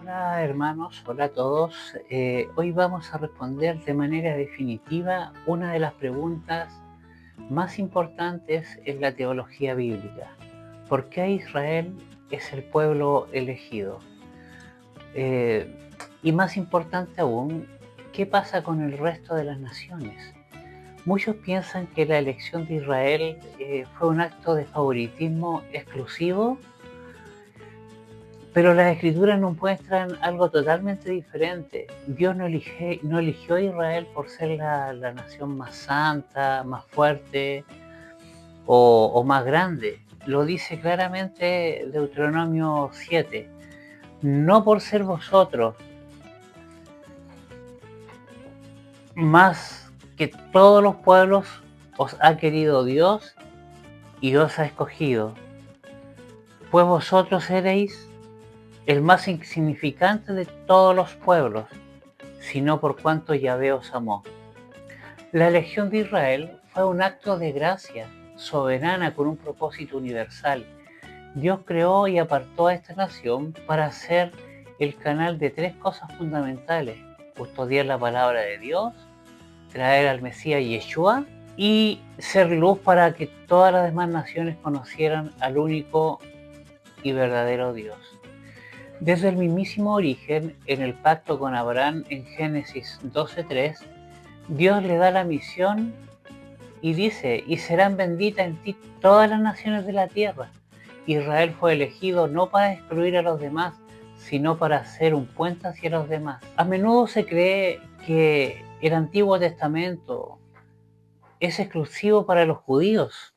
Hola hermanos, hola a todos. Hoy vamos a responder de manera definitiva una de las preguntas más importantes en la teología bíblica. ¿Por qué Israel es el pueblo elegido? Y más importante aún, ¿qué pasa con el resto de las naciones? Muchos piensan que la elección de Israel fue un acto de favoritismo exclusivo, pero las escrituras nos muestran algo totalmente diferente. Dios no eligió a Israel por ser la nación más santa, más fuerte o más grande. Lo dice claramente Deuteronomio 7. No por ser vosotros más que todos los pueblos os ha querido Dios y os ha escogido, pues vosotros eréis el más insignificante de todos los pueblos, sino por cuanto Yahvé os amó. La elección de Israel fue un acto de gracia soberana con un propósito universal. Dios creó y apartó a esta nación para ser el canal de tres cosas fundamentales: custodiar la palabra de Dios, traer al Mesías Yeshua y ser luz para que todas las demás naciones conocieran al único y verdadero Dios. Desde el mismísimo origen, en el pacto con Abraham en Génesis 12:3, Dios le da la misión y dice: y serán benditas en ti todas las naciones de la tierra. Israel fue elegido no para excluir a los demás, sino para hacer un puente hacia los demás. A menudo se cree que el Antiguo Testamento es exclusivo para los judíos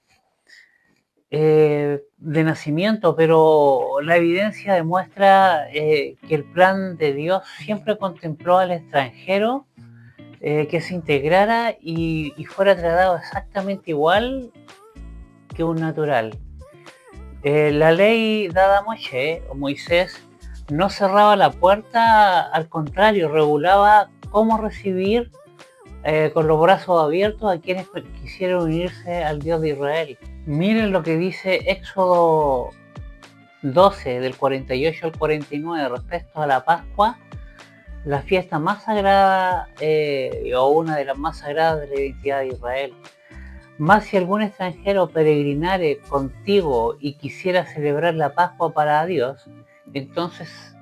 de nacimiento, pero la evidencia demuestra que el plan de Dios siempre contempló al extranjero que se integrara y fuera tratado exactamente igual que un natural. La ley dada a Moisés no cerraba la puerta, al contrario, regulaba cómo recibir con los brazos abiertos a quienes quisieran unirse al Dios de Israel. Miren lo que dice Éxodo 12, del 48 al 49, respecto a la Pascua, la fiesta más sagrada o una de las más sagradas de la identidad de Israel. Mas si algún extranjero peregrinare contigo y quisiera celebrar la Pascua para Dios, entonces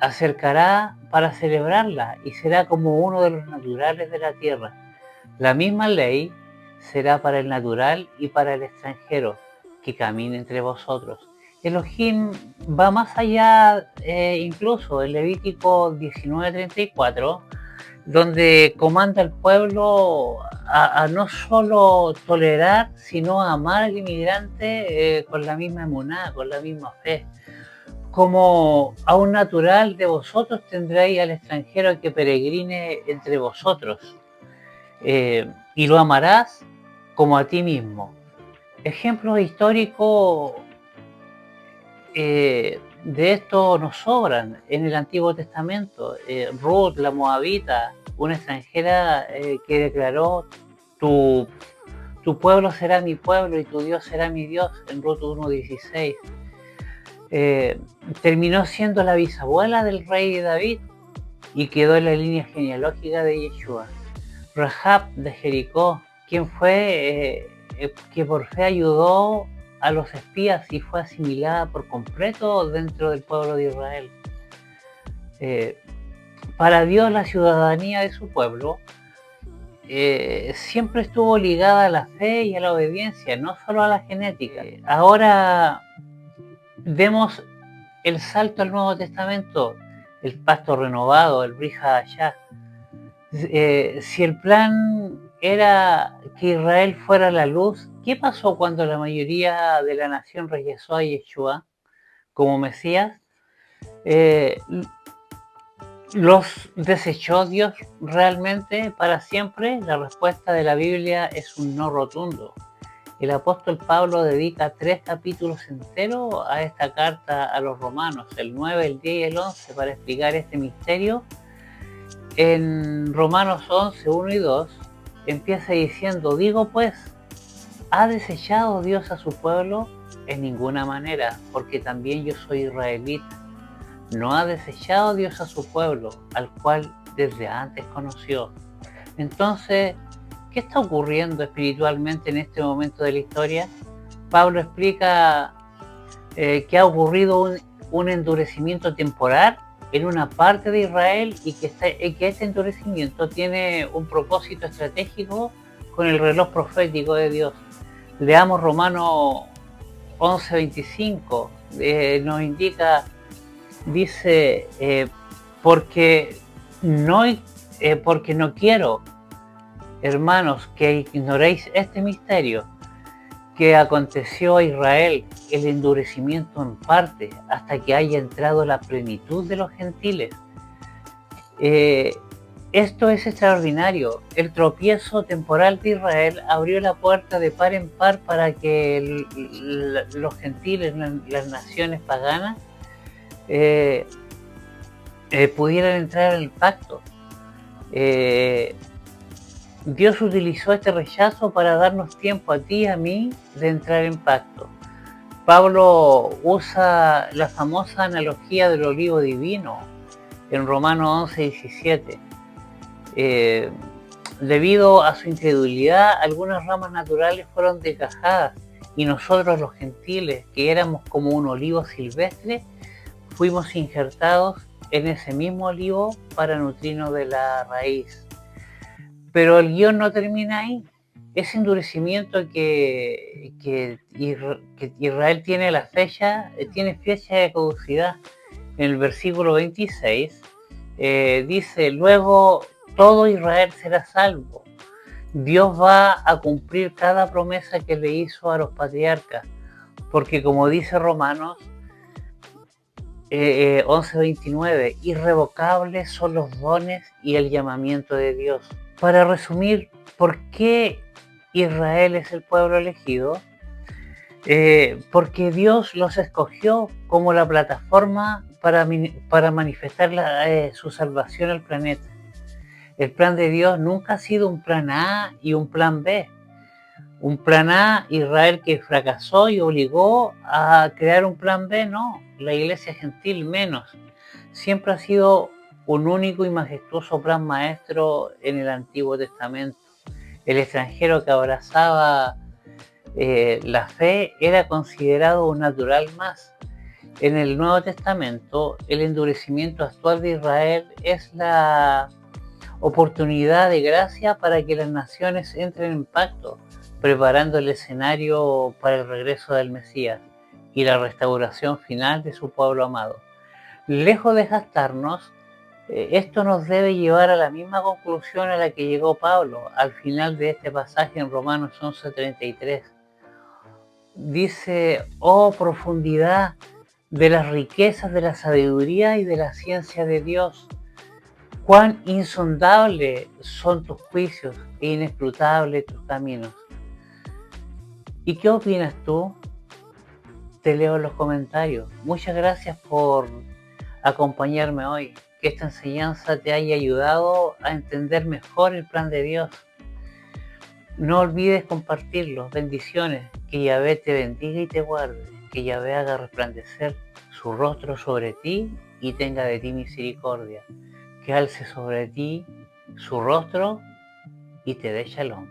acercará para celebrarla y será como uno de los naturales de la tierra. La misma ley será para el natural y para el extranjero que camine entre vosotros. Elohim va más allá, incluso en Levítico 19:34, donde comanda al pueblo a no solo tolerar, sino a amar al inmigrante con la misma emuná, con la misma fe. Como a un natural de vosotros tendréis al extranjero que peregrine entre vosotros, y lo amarás como a ti mismo. Ejemplos históricos de esto nos sobran en el Antiguo Testamento. Ruth, la moabita, una extranjera que declaró: tu pueblo será mi pueblo y tu Dios será mi Dios, en Ruth 1:16. Terminó siendo la bisabuela del rey David y quedó en la línea genealógica de Yeshua. Rahab de Jericó, quien fue que por fe ayudó a los espías y fue asimilada por completo dentro del pueblo de Israel. Para Dios, la ciudadanía de su pueblo siempre estuvo ligada a la fe y a la obediencia, no solo a la genética. Ahora vemos el salto al Nuevo Testamento, el pacto renovado, el Brit Hadashah. Si el plan era que Israel fuera la luz, ¿qué pasó cuando la mayoría de la nación rechazó a Yeshua como Mesías? ¿Los desechó Dios realmente para siempre? La respuesta de la Biblia es un no rotundo. El apóstol Pablo dedica 3 capítulos enteros a esta carta a los romanos, el 9, el 10 y el 11, para explicar este misterio. En Romanos 11, 1 y 2, empieza diciendo: digo pues, ¿ha desechado Dios a su pueblo? En ninguna manera, porque también yo soy israelita. No ha desechado Dios a su pueblo, al cual desde antes conoció. Entonces, ¿qué está ocurriendo espiritualmente en este momento de la historia? Pablo explica que ha ocurrido un endurecimiento temporal en una parte de Israel y que este endurecimiento tiene un propósito estratégico con el reloj profético de Dios. Leamos Romanos 11:25, nos indica, dice, porque no quiero, hermanos, que ignoréis este misterio, que aconteció a Israel el endurecimiento en parte hasta que haya entrado la plenitud de los gentiles. Esto es extraordinario. El tropiezo temporal de Israel abrió la puerta de par en par para que los gentiles, las naciones paganas, pudieran entrar en el pacto. Dios utilizó este rechazo para darnos tiempo a ti y a mí de entrar en pacto. Pablo usa la famosa analogía del olivo divino en Romanos 11:17. Debido a su incredulidad, algunas ramas naturales fueron desgajadas y nosotros los gentiles, que éramos como un olivo silvestre, fuimos injertados en ese mismo olivo para nutrirnos de la raíz. Pero el guión no termina ahí. Ese endurecimiento que Israel tiene tiene fecha de caducidad. En el versículo 26 dice, luego todo Israel será salvo. Dios va a cumplir cada promesa que le hizo a los patriarcas, porque como dice Romanos 11:29, irrevocables son los dones y el llamamiento de Dios. Para resumir, ¿por qué Israel es el pueblo elegido? Porque Dios los escogió como la plataforma para manifestar su salvación al planeta. El plan de Dios nunca ha sido un plan A y un plan B. Un plan A, Israel, que fracasó y obligó a crear un plan B, no. La iglesia gentil menos. Siempre ha sido un único y majestuoso plan maestro en el Antiguo Testamento. El extranjero que abrazaba la fe era considerado un natural más. En el Nuevo Testamento, el endurecimiento actual de Israel es la oportunidad de gracia para que las naciones entren en pacto, preparando el escenario para el regreso del Mesías y la restauración final de su pueblo amado. Lejos de gastarnos, esto nos debe llevar a la misma conclusión a la que llegó Pablo al final de este pasaje en Romanos 11:33. Dice, oh profundidad de las riquezas de la sabiduría y de la ciencia de Dios, cuán insondables son tus juicios e inescrutables tus caminos. ¿Y qué opinas tú? Te leo en los comentarios. Muchas gracias por acompañarme hoy. Que esta enseñanza te haya ayudado a entender mejor el plan de Dios. No olvides compartirlo. Bendiciones. Que Yahvé te bendiga y te guarde. Que Yahvé haga resplandecer su rostro sobre ti y tenga de ti misericordia. Que alce sobre ti su rostro y te dé shalom.